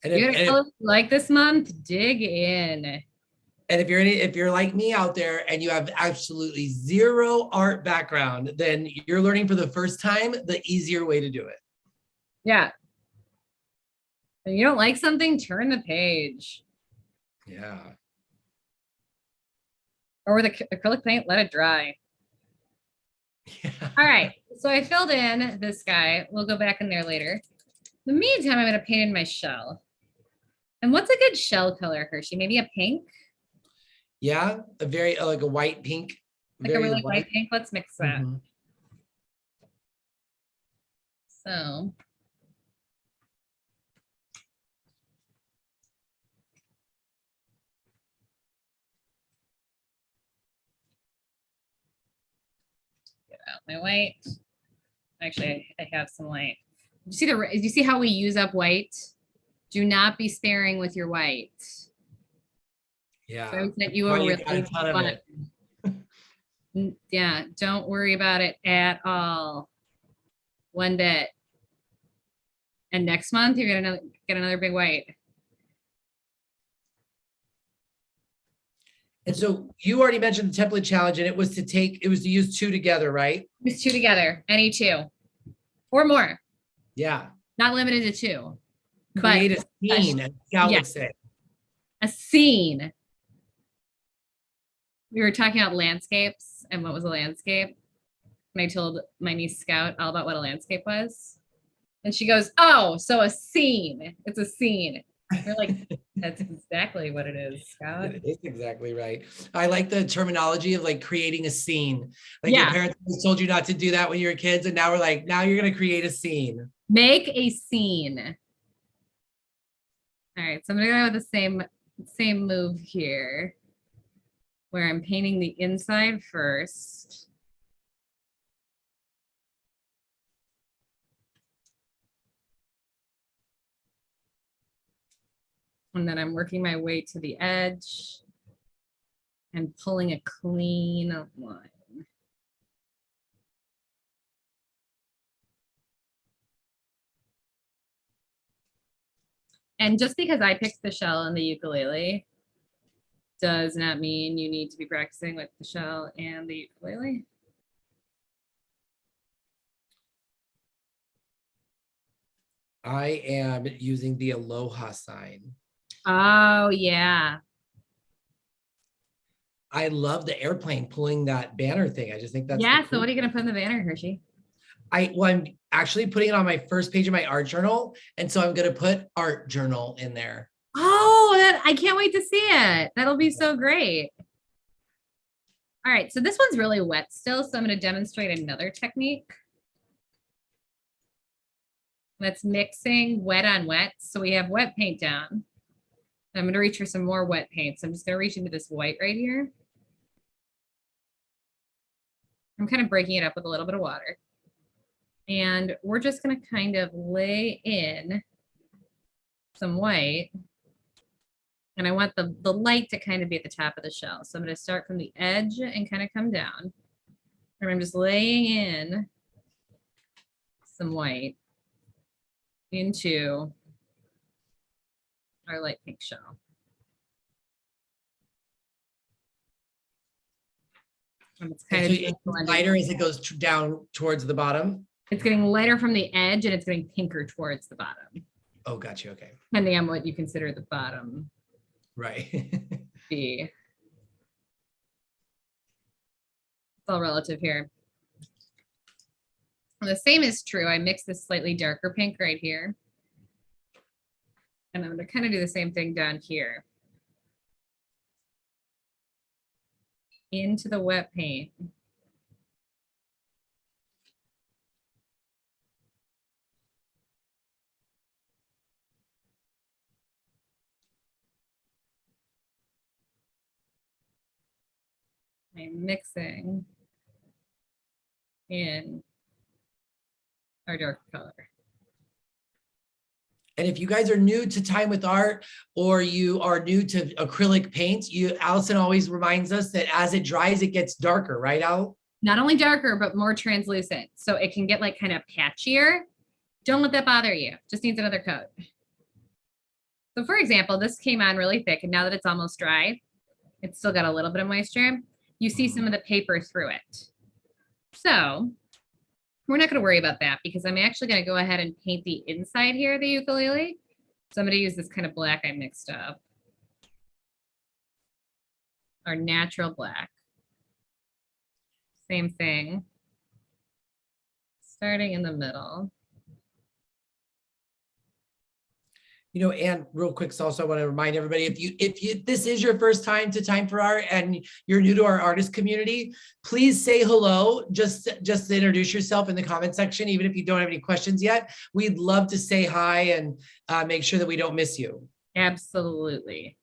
And if like this month, dig in. And if you're like me out there and you have absolutely zero art background, then you're learning for the first time the easier way to do it. Yeah. If you don't like something, turn the page. Yeah. Or with acrylic paint, let it dry. Yeah. All right. So I filled in this guy. We'll go back in there later. In the meantime, I'm going to paint in my shell. And what's a good shell color, Hershey? Maybe a pink? Yeah, a very a white pink. Like a really white pink. Let's mix that. Mm-hmm. So. Get out my white. Actually, I have some white. Do you see how we use up white? Do not be sparing with your white. Yeah. So that you are really fun. Yeah, don't worry about it at all. One bit. And next month you're gonna get another big white. And so you already mentioned the template challenge, and it was to use two together, right? Just two together, any two or more. Yeah. Not limited to two. Create a scene, as Scout would say. A scene. We were talking about landscapes and what was a landscape. And I told my niece Scout all about what a landscape was. And she goes, oh, so a scene. It's a scene. We're like, that's exactly what it is, Scout. It is exactly right. I like the terminology of like creating a scene. Like your parents told you not to do that when you were kids, and now we're like, now you're gonna create a scene. Make a scene. All right, so I'm gonna go with the same move here, where I'm painting the inside first. And then I'm working my way to the edge and pulling a clean line. And just because I picked the shell and the ukulele does not mean you need to be practicing with the shell and the ukulele. I am using the aloha sign. Oh, yeah. I love the airplane pulling that banner thing. I just think that's yeah. So what are you gonna put in the banner, Hershey? I'm actually putting it on my first page of my art journal, and so I'm gonna put art journal in there. Oh, I can't wait to see it. That'll be so great. All right, so this one's really wet still, so I'm going to demonstrate another technique. That's mixing wet on wet. So we have wet paint down. I'm going to reach for some more wet paint. So I'm just going to reach into this white right here. I'm kind of breaking it up with a little bit of water. And we're just going to kind of lay in some white. And I want the light to kind of be at the top of the shell. So I'm going to start from the edge and kind of come down. And I'm just laying in some white into our light pink shell. And it's kind of lighter as it goes down towards the bottom. It's getting lighter from the edge and it's getting pinker towards the bottom. Oh, gotcha. Okay. Depending on what you consider the bottom. Right. Be. It's all relative here. And the same is true. I mix this slightly darker pink right here. And I'm going to kind of do the same thing down here. Into the wet paint. I'm mixing in our dark color. And if you guys are new to Time with Art, or you are new to acrylic paints, Allison always reminds us that as it dries, it gets darker, right, Al? Not only darker, but more translucent. So it can get like kind of patchier. Don't let that bother you. Just needs another coat. So for example, this came on really thick, and now that it's almost dry, it's still got a little bit of moisture. You see some of the paper through it. So we're not going to worry about that because I'm actually going to go ahead and paint the inside here of the ukulele. So I'm going to use this kind of black I mixed up. Our natural black. Same thing. Starting in the middle. You know, and real quick, so also I want to remind everybody, if this is your first time to Time for Art and you're new to our artist community, please say hello. Just to introduce yourself in the comment section, even if you don't have any questions yet. We'd love to say hi and make sure that we don't miss you. Absolutely.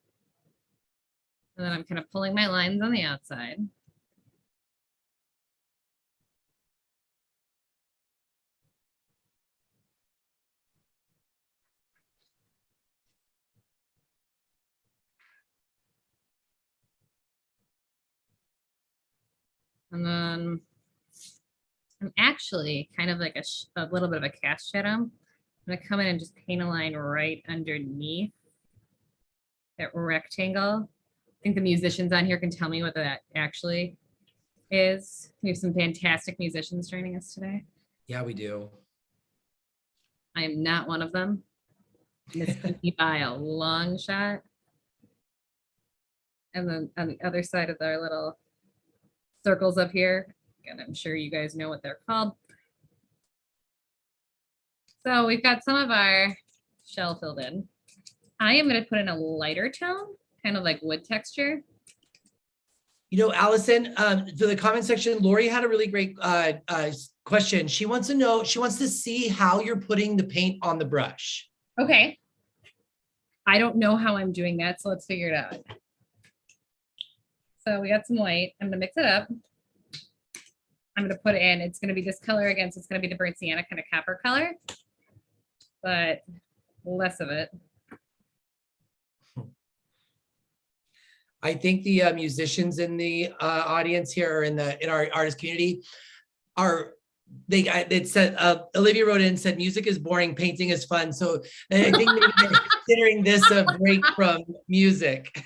And then I'm kind of pulling my lines on the outside. And then I'm actually kind of like a little bit of a cast shadow. I'm gonna come in and just paint a line right underneath that rectangle. I think the musicians on here can tell me what that actually is. We have some fantastic musicians joining us today. Yeah, we do. I am not one of them. Missing me by a long shot. And then on the other side of our little circles up here, and I'm sure you guys know what they're called. So we've got some of our shell filled in. I am going to put in a lighter tone, kind of like wood texture. You know, Allison, for the comment section, Lori had a really great question. She wants to see how you're putting the paint on the brush. Okay. I don't know how I'm doing that, so let's figure it out. So we got some white. I'm going to mix it up. I'm going to put it in. It's going to be this color again, so it's going to be the burnt sienna kind of copper color, but less of it. I think the musicians in the audience here, or in our artist community, it said Olivia wrote in and said music is boring, painting is fun. So I think maybe they're considering this a break from music.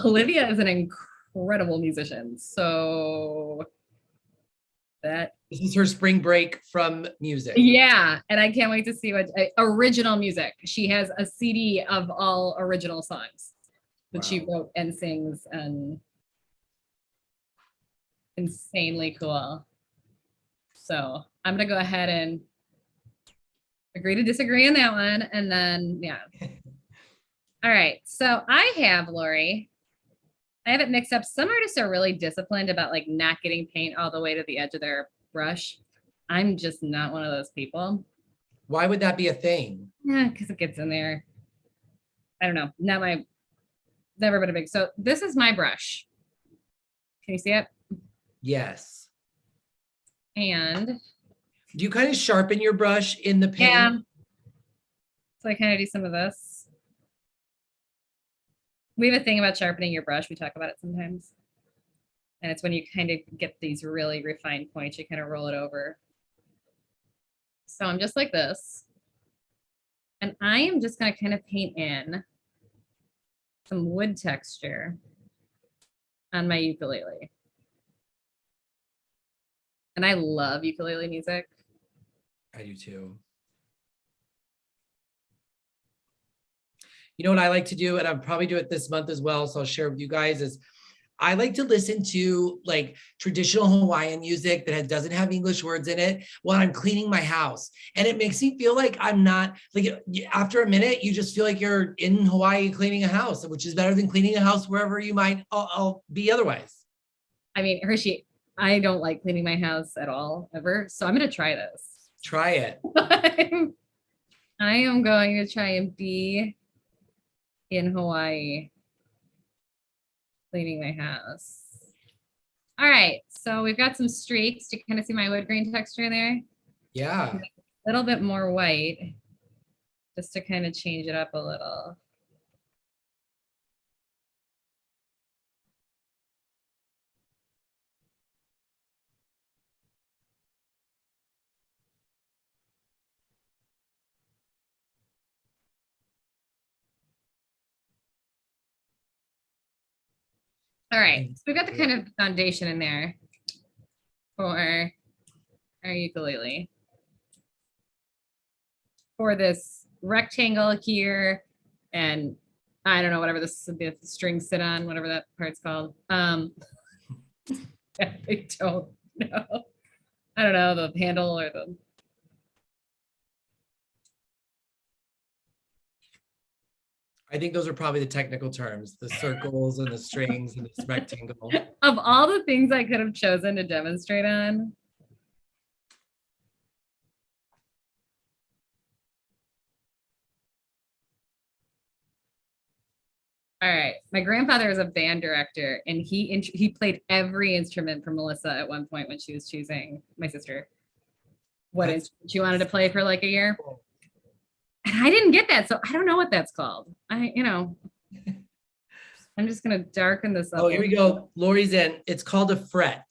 Olivia is an incredible musician, so this is her spring break from music. Yeah, and I can't wait to see what original music. She has a CD of all original songs that she wrote and sings, and insanely cool. So I'm gonna go ahead and agree to disagree on that one, and then yeah. All right, so I have Lori. I have it mixed up. Some artists are really disciplined about like not getting paint all the way to the edge of their brush. I'm just not one of those people. Why would that be a thing? Yeah, because it gets in there. I don't know. Never been a big. So this is my brush. Can you see it? Yes. And do you kind of sharpen your brush in the paint? Yeah. So I kind of do some of this. We have a thing about sharpening your brush. We talk about it sometimes. And it's when you kind of get these really refined points, you kind of roll it over. So I'm just like this. And I am just going to kind of paint in some wood texture on my ukulele. And I love ukulele music. I do too. You know what I like to do, and I'll probably do it this month as well, so I'll share with you guys, is I like to listen to like traditional Hawaiian music that doesn't have English words in it while I'm cleaning my house. And it makes me feel like I'm not, like after a minute, you just feel like you're in Hawaii cleaning a house, which is better than cleaning a house wherever you might be otherwise. I mean, Hershey, I don't like cleaning my house at all, ever. So I'm going to try this. Try it. I am going to try and be in Hawaii cleaning my house. All right, so we've got some streaks. Do you kind of see my wood grain texture there? Yeah. A little bit more white, just to kind of change it up a little. All right, so we've got the kind of foundation in there for our ukulele. For this rectangle here, and I don't know, whatever this the strings sit on, whatever that part's called. I don't know. I don't know, the handle or the. I think those are probably the technical terms, the circles and the strings and this rectangle. Of all the things I could have chosen to demonstrate on, all right, my grandfather was a band director, and he played every instrument for Melissa at one point when she was choosing, my sister, what instrument she wanted to play for like a year. And I didn't get that, so I don't know what that's called. I'm just gonna darken this up. Oh, here we go. Lori's in. It's called a fret.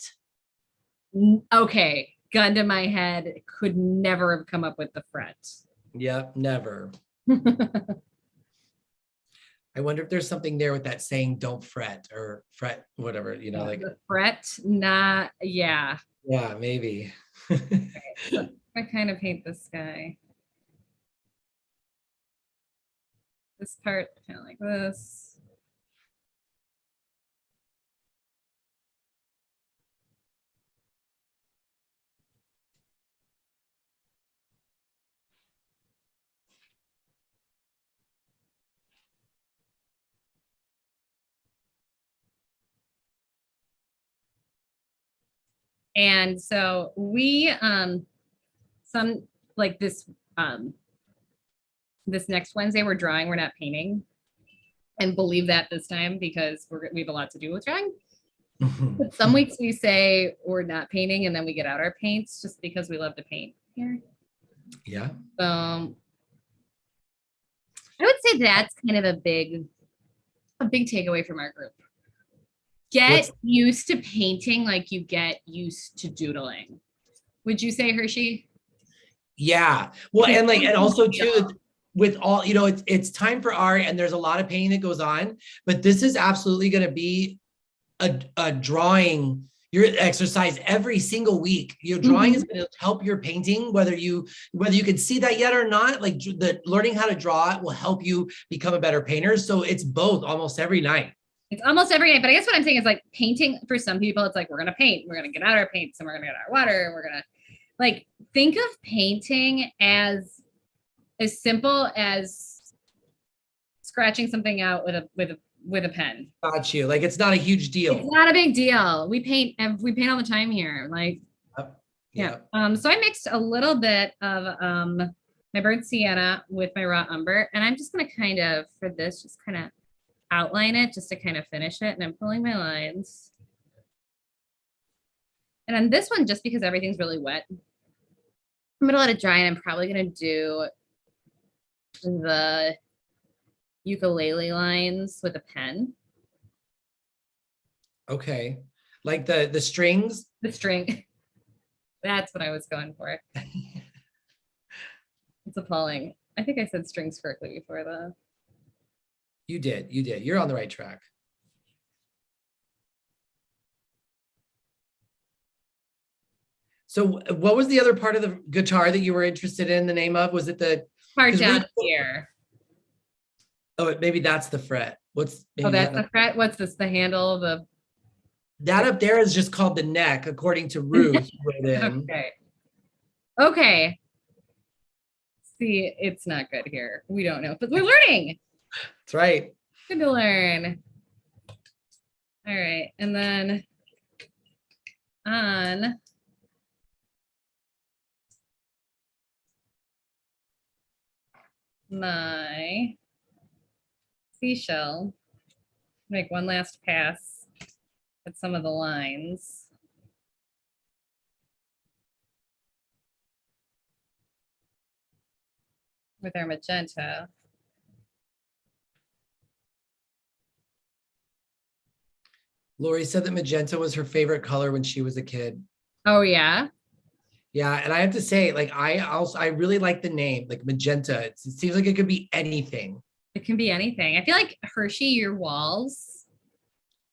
Okay, gun to my head, could never have come up with the fret. Yep, never. I wonder if there's something there with that saying, don't fret or fret, whatever, like, The fret, not, yeah. yeah, maybe. So I kind of hate this guy. This part, kind of like this. And so we, some like this next Wednesday we're drawing, we're not painting. And believe that this time because we have a lot to do with drawing. But some weeks we say we're not painting and then we get out our paints just because we love to paint here. Yeah. I would say that's kind of a big takeaway from our group. Get used to painting like you get used to doodling. Would you say, Hershey? Yeah. Well, and also too, with all, it's time for art and there's a lot of painting that goes on, but this is absolutely going to be a drawing your exercise every single week. Your drawing is going to help your painting, whether you can see that yet or not. Like learning how to draw it will help you become a better painter. So it's both almost every night. It's almost every night, but I guess what I'm saying is like painting for some people, it's like, we're going to paint, we're going to get out our paints and we're going to get our water and we're going to like, think of painting as simple as scratching something out with a pen. Got you. Like, it's not a huge deal. It's not a big deal. We paint all the time here. Like, yeah. So I mixed a little bit of my burnt sienna with my raw umber, and I'm just going to kind of, for this, just kind of outline it just to kind of finish it. And I'm pulling my lines. And on this one, just because everything's really wet, I'm going to let it dry, and I'm probably going to do the ukulele lines with a pen. Okay. Like the strings? The string. That's what I was going for. It's appalling. I think I said strings correctly before though. You did. You're on the right track. So what was the other part of the guitar that you were interested in the name of? Was it the part down here? Oh, maybe that's the fret. That's the fret. What's this? The handle? That up there is just called the neck, according to Ruth. Okay. See, it's not good here. We don't know, but we're learning. That's right. Good to learn. All right, and then on my seashell, make one last pass at some of the lines. With our magenta. Lori said that magenta was her favorite color when she was a kid. Oh yeah. Yeah, and I have to say, like, I really like the name, like magenta. It seems like it could be anything. It can be anything. I feel like Hershey, your walls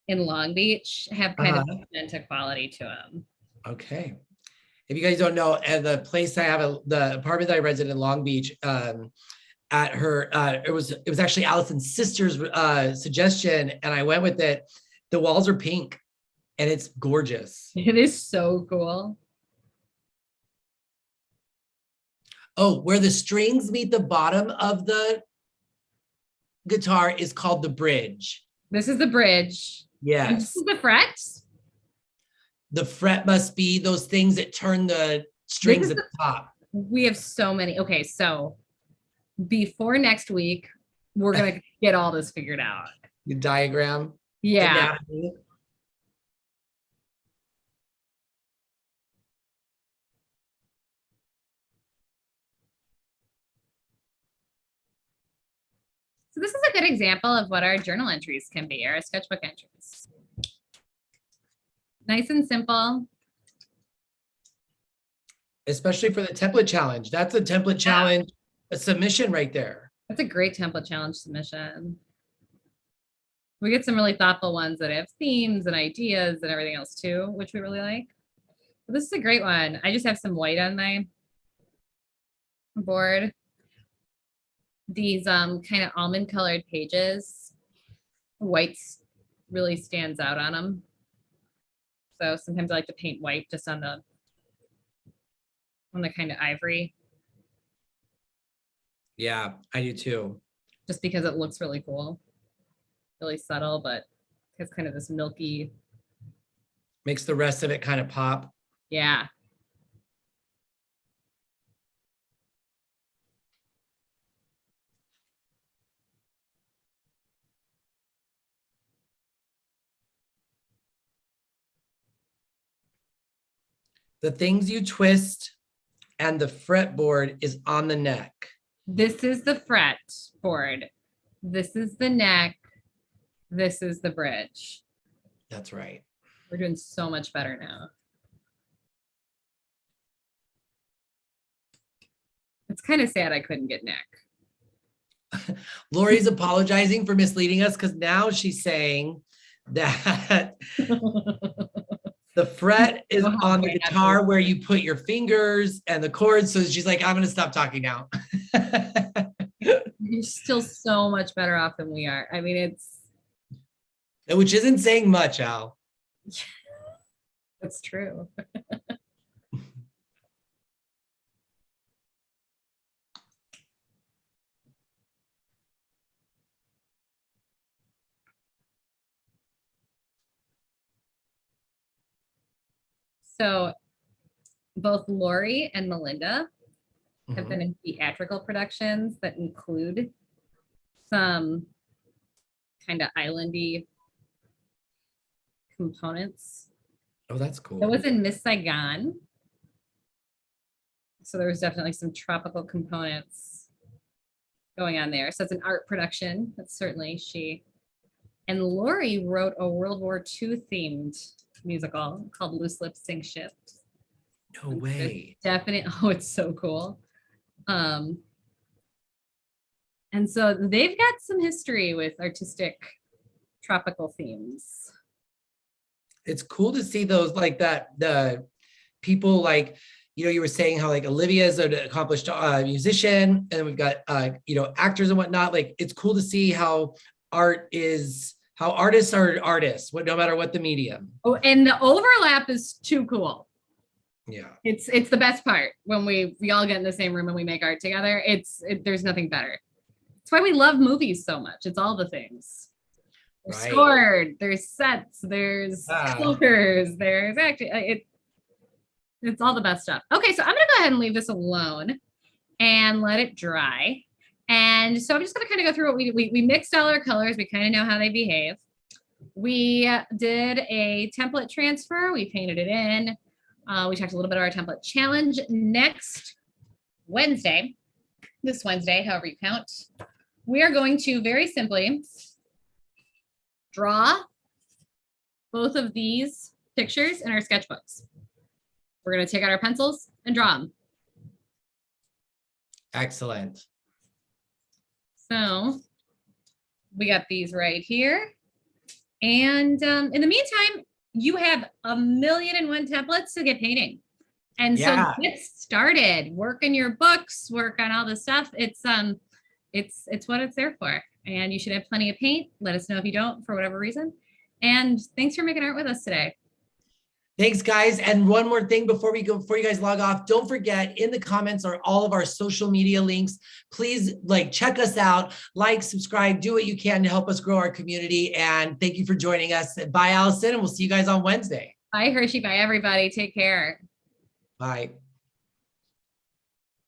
in Long Beach have kind of magenta quality to them. Okay. If you guys don't know, at the place I have, the apartment that I rented in Long Beach, at her, it was actually Allison's sister's suggestion, and I went with it. The walls are pink, and it's gorgeous. It is so cool. Oh, where the strings meet the bottom of the guitar is called the bridge. This is the bridge. Yes. And this is the fret. The fret must be those things that turn the strings at the top. We have so many. Okay, so before next week, we're going to get all this figured out. The diagram. Yeah. Anatomy. So this is a good example of what our journal entries can be, our sketchbook entries. Nice and simple. especially for the template challenge. That's a template challenge, a submission right there. That's a great template challenge submission. We get some really thoughtful ones that have themes and ideas and everything else too, which we really like. But this is a great one. I just have some white on my board. These kind of almond colored pages, white really stands out on them. So sometimes I like to paint white just on the kind of ivory. Yeah, I do too. Just because it looks really cool. Really subtle, but it's kind of this milky. Makes the rest of it kind of pop. Yeah. The things you twist and the fretboard is on the neck. This is the fret board. This is the neck. This is the bridge. That's right. We're doing so much better now. It's kind of sad I couldn't get neck. Lori's apologizing for misleading us because now she's saying that the fret is on the guitar where you put your fingers and the chords. So she's like, I'm going to stop talking now. You're still so much better off than we are. I mean, it's. Which isn't saying much, Al. That's true. So both Lori and Melinda have been in theatrical productions that include some kind of islandy components. Oh, that's cool. It was in Miss Saigon. So there was definitely some tropical components going on there. So it's an art production. That's certainly she. And Lori wrote a World War II themed musical called Loose Lips Sing Shift. No way. Definitely. Oh, it's so cool. And so they've got some history with artistic tropical themes. It's cool to see those like that. The people like, you know, you were saying how like Olivia is an accomplished musician, and we've got, you know, actors and whatnot. Like, it's cool to see how artists are artists, no matter what the medium. Oh, and the overlap is too cool. Yeah. It's the best part when we all get in the same room and we make art together. There's nothing better. It's why we love movies so much. It's all the things. They're scored, there's sets, there's colors, there's actually it's all the best stuff. Okay, so I'm gonna go ahead and leave this alone and let it dry. And so I'm just gonna kind of go through what we mixed all our colors. We kind of know how they behave. We did a template transfer. We painted it in. We talked a little bit about our template challenge. Next Wednesday, this Wednesday, however you count, we are going to very simply draw both of these pictures in our sketchbooks. We're going to take out our pencils and draw them. Excellent. So we got these right here. And in the meantime, you have 1,000,001 templates to get painting. And so get started, work in your books, work on all this stuff. It's what it's there for. And you should have plenty of paint. Let us know if you don't for whatever reason. And thanks for making art with us today. Thanks, guys. And one more thing before you guys log off, don't forget, in the comments are all of our social media links. Please check us out, subscribe, do what you can to help us grow our community. And thank you for joining us. Bye, Allison, and we'll see you guys on Wednesday. Bye, Hershey. Bye, everybody. Take care. Bye.